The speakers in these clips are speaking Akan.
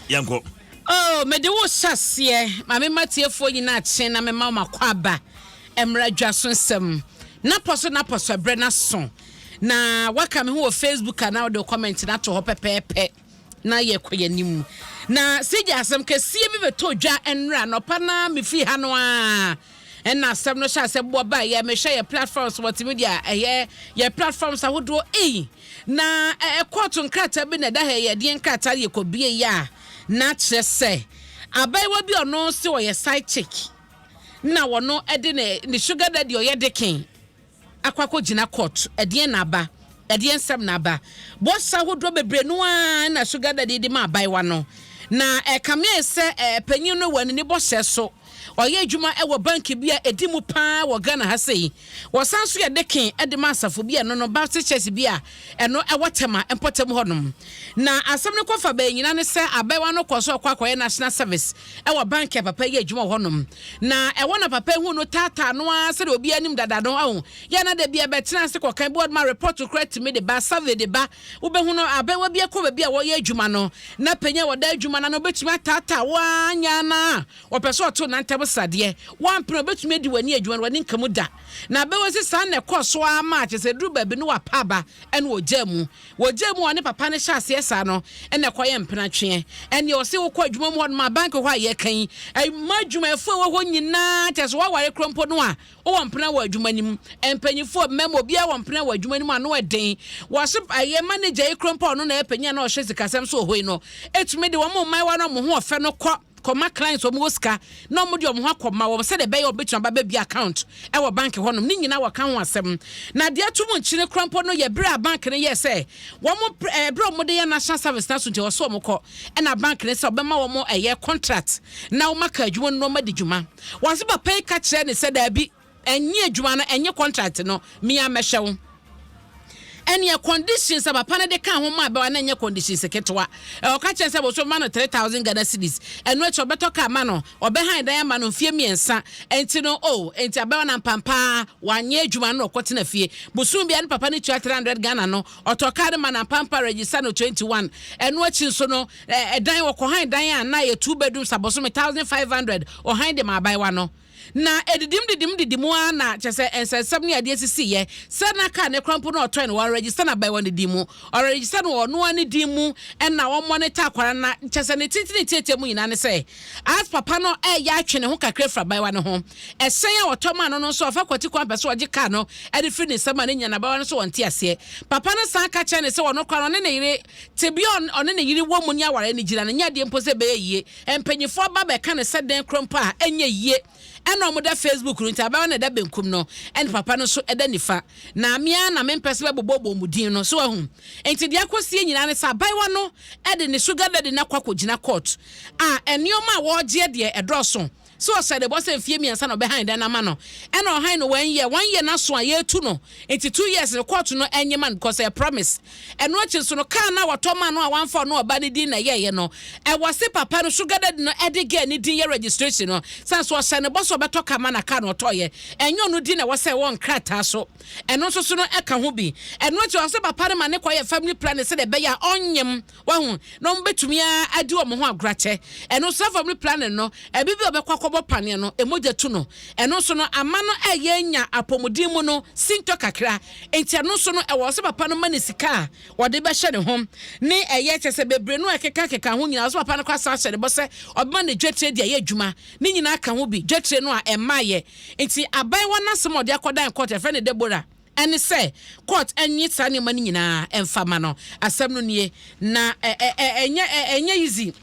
Yanko. Oh, me de wo sase ma me matiefo nyina achen na me ma makwaba emra Dwaso Nsem na poso bre na so na waka me ho Facebook na de comment na to ho pepepe na ye koyanim na sija asem kesie bi beto dwa enra no pa na me fi ha no a enna asem no sha asem bo ba ye me share your platforms what media ye platforms ahodo na court nkrata bi na da ha ye de nkrata ye kobie ya na chese abaiwa bi ono se wo ye side chick na wono ede ne sugar daddy o ye deken akwako gina court ede na aba ede nsem na aba bossa hodo bebre no a na sugar daddy de ma abaiwa no na kame se panyin no wani ne bosse so oye adwuma e wo bank bia edimu pa wo Ghana ha sei wo sanso ye deken ede ma asafo bia no ba church bia eno e wotema empotem honom na asem ne kofa ba nyina ne se abewa no koso kwakoye national service e wo bank e papa ye adwuma honom na e wona papa hu no tata no a se de obi anim dada no awo ye na de bia betena se kokan board ma report to credit me de ba survey de ba wo be hu no abewa bia ko ba bia wo ye adwuma no na panya wo da adwuma na no betuma tata wa nya na wo peso to na ntem sade wan pro betumi di wani adwuma wani nkamu da na bewose san ne koso ama chese dru ba bi no wa paba ene wojamu woni papa ne hya se sa no ene koye mpena twe ene o se wo ko adwuma mu ma bank ho aye kan ai madwuma efo wo ho nyina chese wo ware krompo no a wo mpena wo adwuma nim empanyifo memo bia wo mpena wo adwuma nim ano eden wo se aye manager e krompo no na epanya na o hye sikasem so hoi no etumi de wo mo man wa no mo ho ofe no koma clients o muska no mo de o mo akoma wo se de be yo betun ba bi account e wo bank honom ni nyina wo kan ho asem na de atumo nchine krampo no ye bra bank ne ye se wo mo bra mo de ye national service na so nti wo so mo ko e na bank ne se obema wo mo eye contract na wo maka adwuma no ma de dwuma wo se ba pay ka kire ne se da bi enye adwuma no enye contract no me amehwe wo any conditions aba pana de kan ho ma ba na nya conditions ketwa o ka chen se bo so ma no 3000 Ghana cedis eno echo beto ka ma no obe han dan ma no fie miensa enti no enti aba na pampa wanye adwuma no okotena fie busum bia no papa ni 300 Ghana no otoka de ma na pampa register no 21 eno achi so no dan wo ko han dan na ye 2 bedrooms aboso 1500 o han de ma baiwa no na edidim na chese ensesem ne ade sisi ye sana ka ne krampo na otoy no wa register na by one dimu or register no no ani dimu en na wo monitor akwara na chese ne titi mu ina ne say as papa no ya atwe ne ho kakra fra by one ho esen ya otoma no no so ofa kwati kwa peso oje ka no e free ne sama ne nya na by one so wonte ase papa no san ka che ne se wono kwa no ne yire tebion one ne yire wo mu nya ware ne gira ne nya de mpo se be yie empanyifo ba be ka ne se den krampo a enye yie eno mo da Facebook runti aba na da benkum no en papa no so eda nifa na mia na mempese be bobo mudin no so ahu enti de akosie nyina ne sa baiwa no ede ne sugar daddy na kwakogina court enioma wo je de edroso so said the boss and fie me ansa no behind na ma no e no han no 1 year na so aye tu no enti 2 years the court no enye man because I promise and no chi so no kan na watoma no a 14 no oba ne din na ye no e wose papa no sugar daddy no edige ni din ye registration no san so se ne boss obeto kama na ka no toye enyo no din na wose won krata so eno so no e ka ho bi eno chi wose papa ma ne koye family plan se de be ya onyem wa hu no mbetumi adi o mo ho agrache eno so family plan no e bibi obekwa pane no emoja tu no eno so no amano enya apomudin mu no sinto kakra enti eno so no e wo se papa no mani sika wode be hye ne hom ne eye chese bebre no ekeka ho nyina so papa no kwasa hye ne bo se obma ne dwetre dia ye adwuma ne nyina aka ho bi dwetre no a emaye enti aban wana semode akodan court e fe ne Deborah ene se court enyi tane mani nyina emfama no asem no nie na enye easy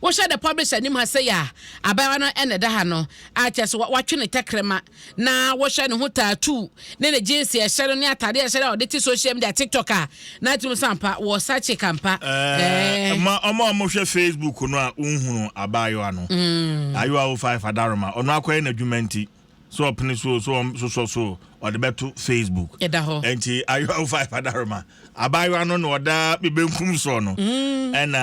wo share the publisher nim ha say ya abawa no ene da ha no a chese watwe ne tekrema na wo share ne ho tattoo ne jeans e share ne atade e share o de social media TikTok na tum sampa wo search kampa mo hwe Facebook no a unhunu abawa no ayo 05 adaroma ono akoye na adwumanti so opini so or the better Facebook enti ayo 05 adaroma abayo no no da bebenkum so no and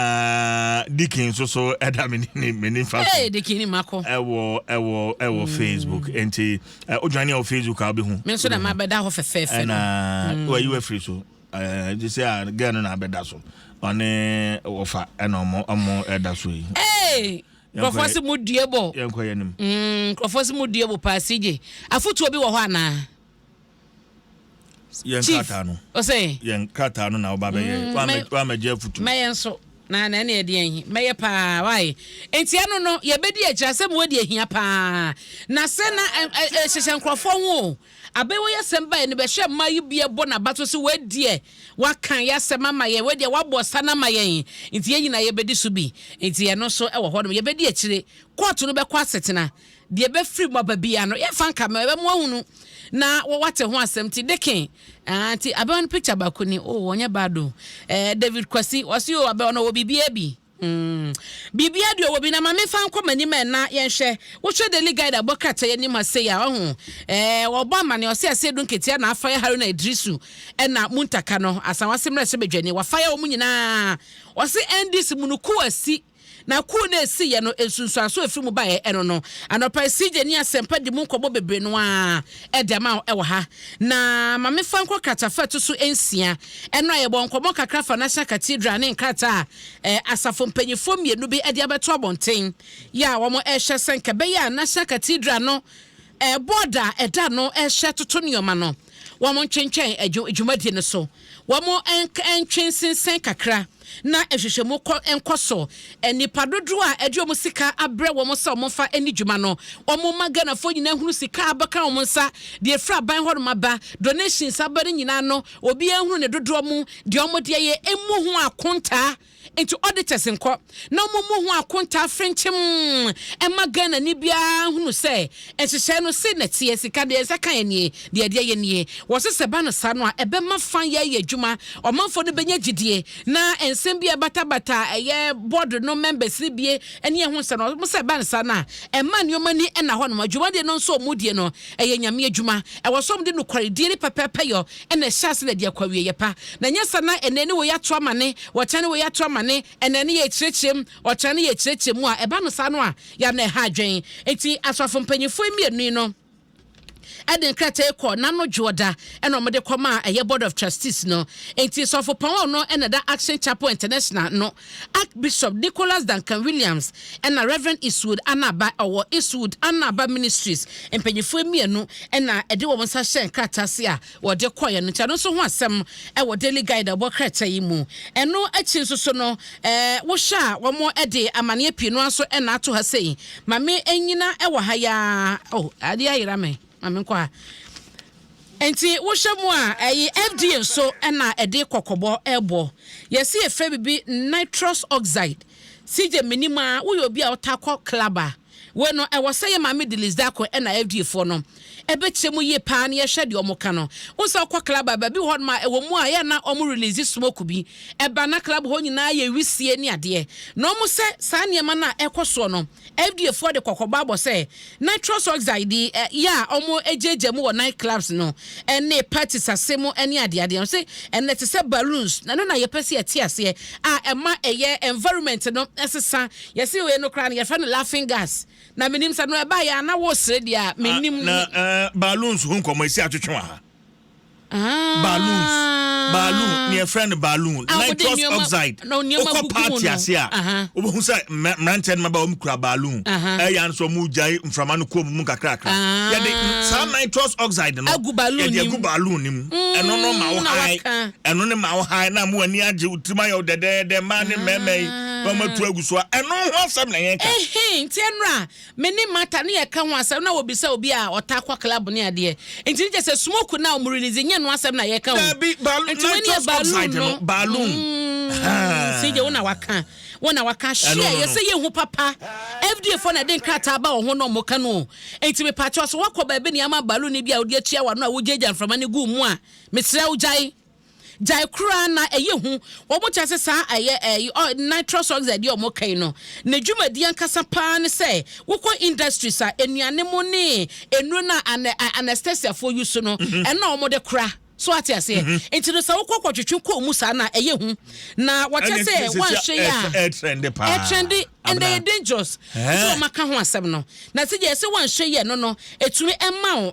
dikin so eda meni fa dikin mako ewo Facebook enti odwane o Facebook abi hu me so na ma beda ho fefe na where you free so just say again na beda so ɔne wɔfa ɛna ɔmo ɛda so yi Professor Mudiebo yɛnkɔ yɛnim Professor Mudiebo pasije afutu obi wɔ hɔ ana yɛnkata no ɔsɛ yɛnkata no na ɔba bɛyɛ wa magye afutu mɛyɛ nso na ne edi ehi mɛyɛ paa wai entia no yɛbɛdi agyira sɛ mo di ehia paa na sɛ na hyehyɛ nkrɔfo ho abewo yɛsɛm ba ne bɛhwɛ mayi bia bɔ na bato so wadie wakan yɛsɛm ama yɛ wadie wabɔ sana ma yɛn nti yɛn na yɛbɛdi so bi nti yɛ no so ɛwɔ hɔ no yɛbɛdi akyire court no bɛkɔ asetena deɛ bɛfiri mo babia no yɛfa nka ma bɛmo ahunu na wate ho asɛm ti deken anti abewo no picture ba ko ni onye bado David Kwasi wasi o abewo no obibia bi bibia dio obi na mame fa nkɔ mani ma na yɛhwɛ wo hwɛ daily guide abɔkrata yɛ nim ase ya ho wɔbɔ amane ɔse ase du nketia na afa yɛ Haruna Idrisu ɛna muntaka no asanwase mmerɛ sɛ bedwane wafa yɛ wo nyinaa ɔse NDC munuku asi na ku na esi ye no esunsu aso efiri mu ba ye eno no anopa sije ni asempa di mu nkobo bebre no a edema e wo ha na mame fa nkɔ kratafa to so ensia eno aye bon nkomo kakra fa National Cathedral ne nkrata asafo mpanyifo mienu bi ede abeto abonten ya wo mo ehwe senke be ya National Cathedral no border eda no ehwe toto nioma no wo mo ntwentwen adwumadi ne so wo mo entwensensen kakra na ehwehwemu enkoso enipa dodo a ede omo sika abre wo mo sa omo fa eni dwuma no omo magana fo nyina hunu sika abaka omo nsa de fra ban horo maba donations abare nyina no obi ehunu ne dodo omo de omo de ye emu ho akonta into auditors nko na omo ho akonta frenchim magana ni bia hunu se ehwehwe no se netie sika de saka enie de ye nie wo se ba no sa no a ebe ma fan ye dwuma omanfo no benya gidie na ensem bata eye board no members ni bie ene ho se no mo se ba nsa na ema nioma ni na ho no adwuma de no nso omudie no eye nyame adwuma e wo som de no kwaredie ni pepepe yo ena hyase na de akwawie ye pa na nyesa na eneni wo ya to amane wo chane wo ya to amane eneni ye kyerkyerem wo chane ye kyerkyerem a eba no sa no a ya na ha adwen enti aswafo mpanyifo mienu no Eden krata ekọ nano joda ena omede koma eye board of trustees no enti so for power no ena da Action Chapel International no Archbishop Nicholas Duncan Williams ena Reverend Eastwood Anaba or Eastwood Anaba Ministries empanyefo mienu ena ede wo nsa hye krata se a wo de koye no no so ho asem e wo daily guide abo krata yi mu eno achi so no wo hya wo mo ede amane pii no aso ena ato ha sei mame enyina e wo ha ya ade ayira me Kwa enti wo hwemu a FDA so na ede kokobo ebo yesi efe bibi nitrous oxide sije minima wo yobi a otakọ klaba we no e wo sey ma middle da ko na FDA fo no ebe chemu ye pa na ye hwe de omoka no wo se okọ klaba ba bi ho ma e wo mu a ye na omo release smoke bi e ba na klaba ho nyina ye wisie ni ade no mo se sa niema na ekoso no FDA for the kokoba bo say nitrous oxide ya omo ejeje mu wo night clubs no ene parties asemo ene ade say ene te say balloons na na ye pese atiase a ema eye environment no esesa ye see we no kra na ye fa no laughing gas na menim sa no e ba ya na wo sre dia menim na balloons hu nkomo esi atwetwe ha balloon near friend balloon nitrous oxide oko party asia obo say ranted maba omkura balloon yan so mu jai mframa no ko mu kakrakra ya de some nitrous oxide no agu balloon nim eno no ma wo high eno ne ma wo high na mu ani age utima yo de ma ne memei ba matu aguso eno ho asem na yenka ntienra meni mata ne yeka ho asem na obi sa obi a otakwa club ne ade enti je se smoke na o release no asem na ye ka balloon sije wona waka share ye say ye hu papa FDA for na den krata ba ho no mo ka no enti me pacho so wakọ ba be ni ama balloon ni bia odi atua wa no a wojeja mframa ne gu mu a mesra ujai jai kura na eye hu wo mo chase sa eye nitrous oxide ye mo kan no na dwumadi ankasa pa ne say wokọ industries a enuane mo ne enu na anesthesia for use no ena o mo de kura so atiase enti no sa wokọ twetwe ko mu sa na eye hu na wo chase wan hwe ya trend pa and they dangerous so maka ho asem no na se je se wan hwe ye no etumi emma wo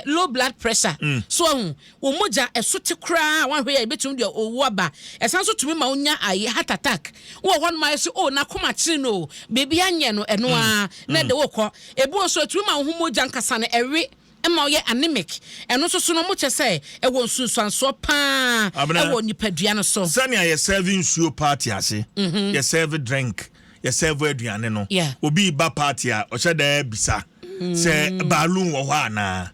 low blood pressure so wo moja esote kra wan hwe ye betum de owu aba esan so tumi ma onya aye heart attack wo hon ma se na koma kire no bebi anye no eno a na de wo ko ebu so tumi ma ho moja nkasa na ewe Emma ye anemic eno so no mo che say e wo nsunsuanso pa e wo nipadua no so sani ye serving show party ase ye serve drink ye serve aduane no obi ba party a o che da bisa se balloon wo ho ana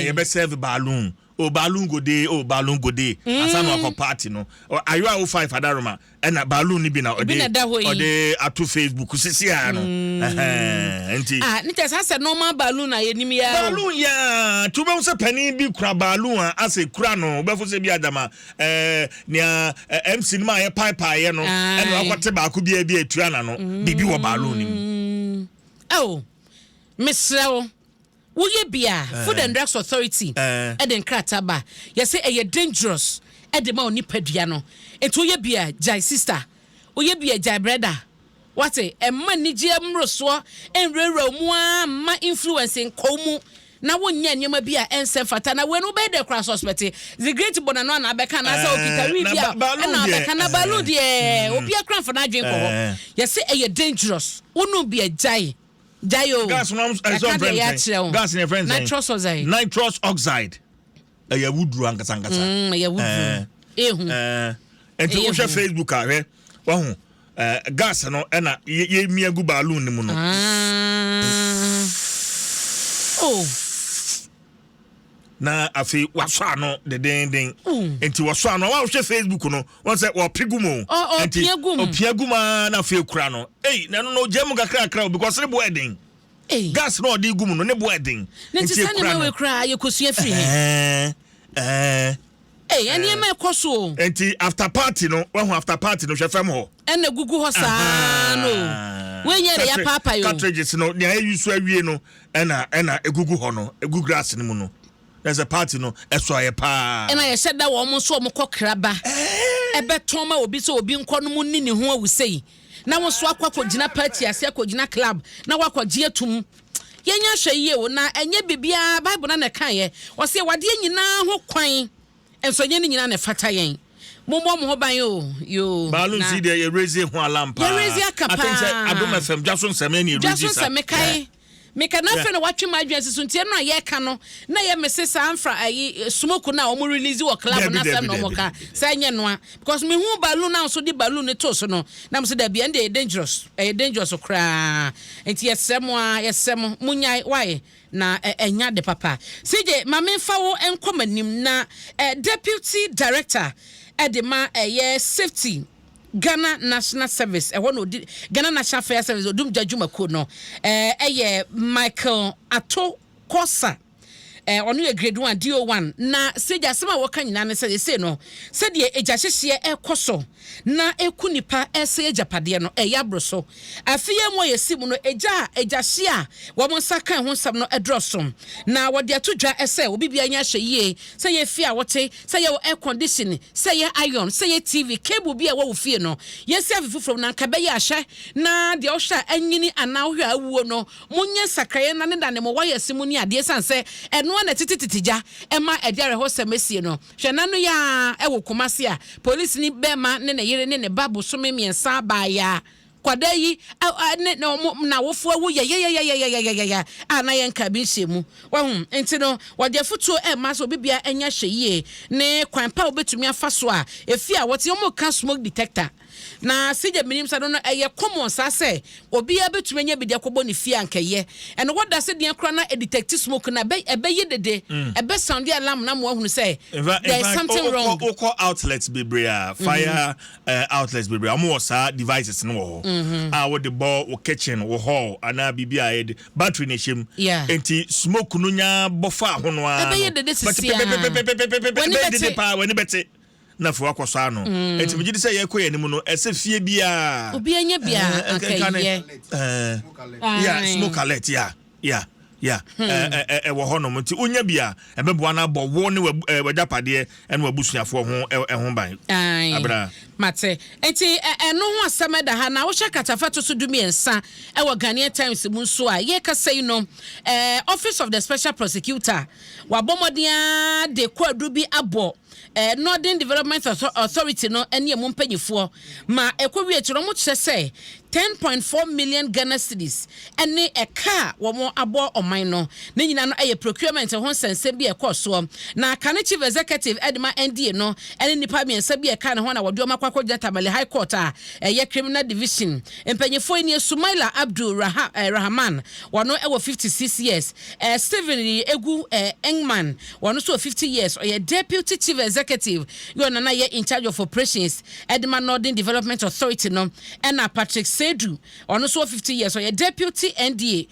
ye be serve balloon balloon go dey asa no akọ party no ayo a 05 adaroma na balloon ni bi na ode ato Facebook sisi ya no enti nite sase normal balloon na yenim ya balloon ya tube unse pani bi kura balloon ase kura no be fo se bi adama nia MC ni ma ye pipe ye no na akote ba ko bi etua na no bibi wo balloon ni misrawo Woye bia Food and Drugs Authority eden krataba yese eye dangerous edema oni padua no eto woye bia jai sister woye bia jai brother wate emma nige mroso enrero mu ma influencing komu na wonya nyema bia ense fata na wenu be de cross hospital the great bonano na abeka na sa okitari bia na abeka na balloon de obi akran for na adwen ko yese eye dangerous wonu bia jai Jayo gas no gas in friends nitrous oxide ya wudru ankasa ya wudru enti wo hwe Facebook ahwe wo hu gas no na ye miagu balloon ni mu no na afi waso ano de den enti waso ano wa hwe Facebook no won say wo pigumo enti opiaguma na afi kura no na no jemu kakra because ne boarding gas no de gumu no ne boarding enti sane ma we kura yekosua free eni ma ekoso enti after party no hwe fam ho ena gugu ho saa no we nyere ya papa yo cartridges no ne ayu so awie no ena egugu ho no egu grass ni mu no there's a party no eso aye pa ena ye sheda wo mo so mo kokkraba ebeton ma obi so obi nko no mu ni ne ho awusei na wo so akwa party ase akogina club na wakogye atum yenya hweye wo na enye bibia bible na kan ye wo se wade nyina ho kwan enso nye nyina na fata yen mommo mo ban yo balloon see there you raise ho alarm pa I think say Adom FM Dwaso Nsem na raise Dwaso Nsem kai meka na fe no watwe ma adwense so ntie no aye ka no na ye mesesa amfra ayi smoke na o mo release wo club na fem no mo ka say nye no because me hu balloon na so di balloon ne to so no na mo se da bia ndey dangerous okra enti yesem munyai why na enya de papa CJ mame fa wo enkomanim na deputy director edema safety Ghana National Service Ghana National Fire Service odum jajumako no Michael Ato Kosa onu ye grade 1 DO1 na seja sema waka nyina ne se no se de eja hyehye ekoso na ekunipa ese ejapade no yabroso afie mo yesimu no eja hye a wo mo saka ho sam no edrosom na wo de atodwa ese obi bia nya hye se ye fie a wote se ye air conditioning se ye iron se ye TV cable bia wo fie no yesi afifufro na nka be ye ahye na de ohwa anyini ana ohwa awuo no munye sakaye na ne da ne mo wa yesimu ni ade sanse eno na tititija ema ediare ho semesie no hwenanu ya ewo komase a police ni bema ne yire ne babu so memiensa ba ya kwada yi na wofu awu ya ana yen ka bi hyemu wahu enti no wode futuo ema so bibia enya hweye ne kwan pa obetumi afa so a efi a wote omo ka smoke detector na sije minim sa no common sa se obi abetumi nya bide akobɔ ne fie ankeye and what does the kra na detect smoke na ebe yedede ebe sound the alarm na mo ahunu say there is something wrong call outlets bebrea fire outlets bebrea mo sa devices no ho what the ball or kitchen or hall ana bibia head battery ne shem enti smoke no nya bofa ho no a ebe yedede sisia when bete na fo akoso no enti me gidi say ye koye nimu no ese fie bia obi anya bia akaye smoke alert wo hono mo nti onya bia ebebo na bo wo ne wajapade ene wabusuafo ho ban abra mate enti eno ho asɛm da ha na wo hye katafa to so dumi ensa e wo Ghanaian Times mu so a ye ka say no Office of the Special Prosecutor wa bomodia de kwadu bi abo Northern Development Authority no ene mu mpanyifo ma ekwowie tiro mu kyerɛ sɛ 10.4 million Ghana cedis ene eka wo mo abo oman no ne nyina no eye procurement ho sense bi ekoso na Kane Chief Executive Edma NDA no ene nipa miensa bi eka ne ho na wode omakwa Tamale High Court a eye Criminal Division empanyifo ni Sumaila Abdul Rahman wono ewo 56 years Stephen Egu Engman wono so 50 years oye Deputy Chief Executive you na ye in charge of operations Edma Northern Development Authority no ena Patrick Sedu ono so 50 years so your deputy NDA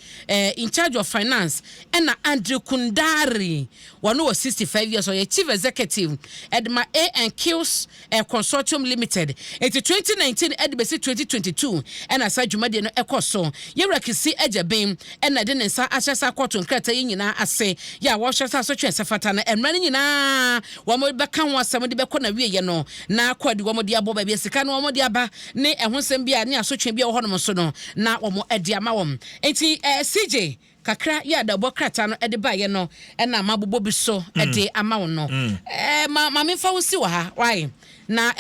in charge of finance and Andrew Kundari one was 65 years so your chief executive Edma A&Q's Consortium Limited into 2019 Edbesi 2022 and as Jumadi no ekoso yerakisi ejabem and adensa ashasa kwatu nkrata nyina ase ya wo hwesa so twen sefata na emrane nyina wo mo beka ho asem de beko na wie ye no na akwadi wo mo de abo ba bi sika no wo mo de aba ne ehonsem bia ne asotwe bia wo hono so no na wo mo ade ama wo enti CJ kakra ya da bokrata no ede ba ye no na mabobo bi so ede ama wo no ma me fa wo si wa ha why na